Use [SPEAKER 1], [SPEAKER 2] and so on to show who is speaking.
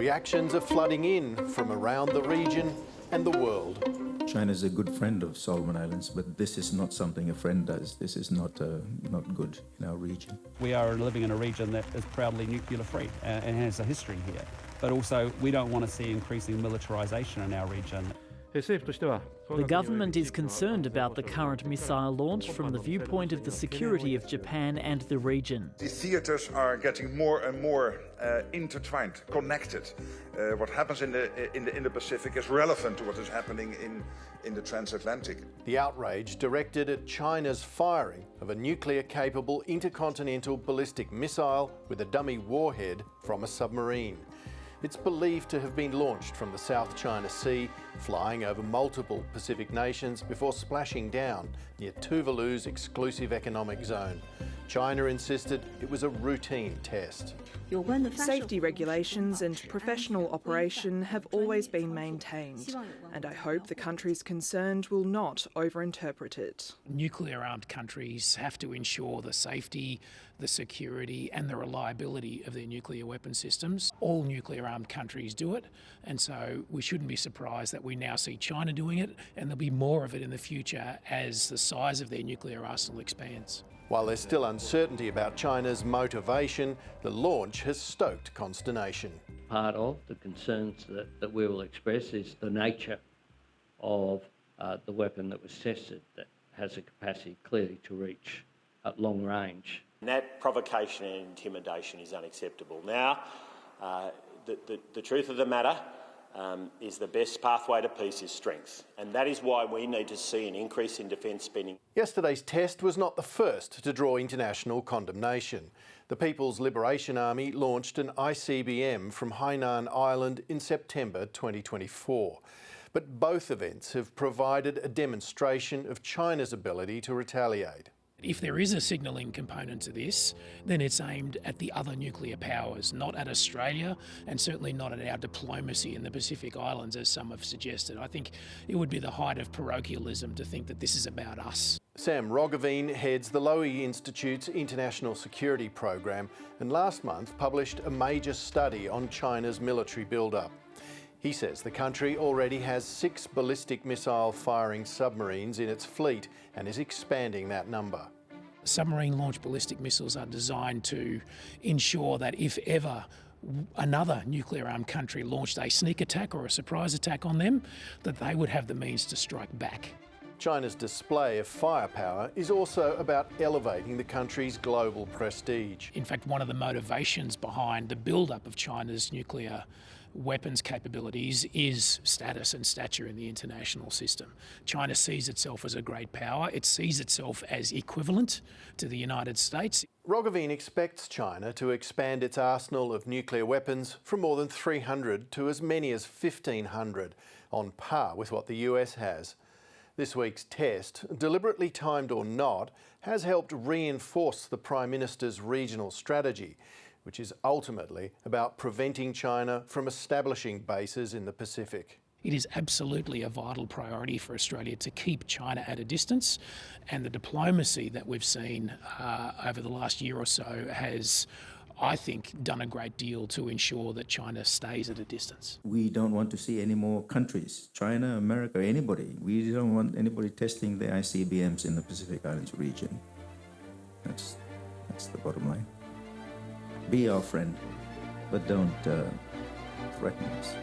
[SPEAKER 1] Reactions are flooding in from around the region and the world.
[SPEAKER 2] China is a good friend of Solomon Islands, but this is not something a friend does. This is not good in our region.
[SPEAKER 3] We are living in a region that is proudly nuclear free and has a history here. But also, we don't want to see increasing militarisation in our region.
[SPEAKER 4] The government is concerned about the current missile launch from the viewpoint of the security of Japan and the region.
[SPEAKER 5] The theatres are getting more and more intertwined, connected. What happens in the Indo-Pacific is relevant to what is happening in the transatlantic.
[SPEAKER 1] The outrage directed at China's firing of a nuclear-capable intercontinental ballistic missile with a dummy warhead from a submarine. It's believed to have been launched from the South China Sea, flying over multiple Pacific nations before splashing down near Tuvalu's exclusive economic zone. China insisted it was a routine test.
[SPEAKER 6] Safety regulations and professional operation have always been maintained, and I hope the countries concerned will not overinterpret it.
[SPEAKER 7] Nuclear-armed countries have to ensure the safety, the security and the reliability of their nuclear weapon systems. All nuclear-armed countries do it, and so we shouldn't be surprised that we now see China doing it, and there'll be more of it in the future as the size of their nuclear arsenal expands.
[SPEAKER 1] While there's still uncertainty about China's motivation, the launch has stoked consternation.
[SPEAKER 8] Part of the concerns that we will express is the nature of the weapon that was tested, that has a capacity clearly to reach at long range.
[SPEAKER 9] And that provocation and intimidation is unacceptable. Now, the truth of the matter is the best pathway to peace is strength, and that is why we need to see an increase in defence spending.
[SPEAKER 1] Yesterday's test was not the first to draw international condemnation. The People's Liberation Army launched an ICBM from Hainan Island in September 2024. But both events have provided a demonstration of China's ability to retaliate.
[SPEAKER 7] If there is a signalling component to this, then it's aimed at the other nuclear powers, not at Australia, and certainly not at our diplomacy in the Pacific Islands, as some have suggested. I think it would be the height of parochialism to think that this is about us.
[SPEAKER 1] Sam Roggeveen heads the Lowy Institute's International Security Program and last month published a major study on China's military build-up. He says the country already has 6 ballistic missile-firing submarines in its fleet and is expanding that number.
[SPEAKER 7] Submarine-launched ballistic missiles are designed to ensure that if ever another nuclear-armed country launched a sneak attack or a surprise attack on them, that they would have the means to strike back.
[SPEAKER 1] China's display of firepower is also about elevating the country's global prestige.
[SPEAKER 7] In fact, one of the motivations behind the build-up of China's nuclear weapons capabilities is status and stature in the international system. China sees itself as a great power. It sees itself as equivalent to the United States.
[SPEAKER 1] Roggeveen expects China to expand its arsenal of nuclear weapons from more than 300 to as many as 1,500, on par with what the US has. This week's test, deliberately timed or not, has helped reinforce the Prime Minister's regional strategy, which is ultimately about preventing China from establishing bases in the Pacific.
[SPEAKER 7] It is absolutely a vital priority for Australia to keep China at a distance, and the diplomacy that we've seen over the last year or so has, I think, done a great deal to ensure that China stays at a distance.
[SPEAKER 2] We don't want to see any more countries, China, America, anybody. We don't want anybody testing the ICBMs in the Pacific Islands region. That's the bottom line. Be our friend, but don't threaten us.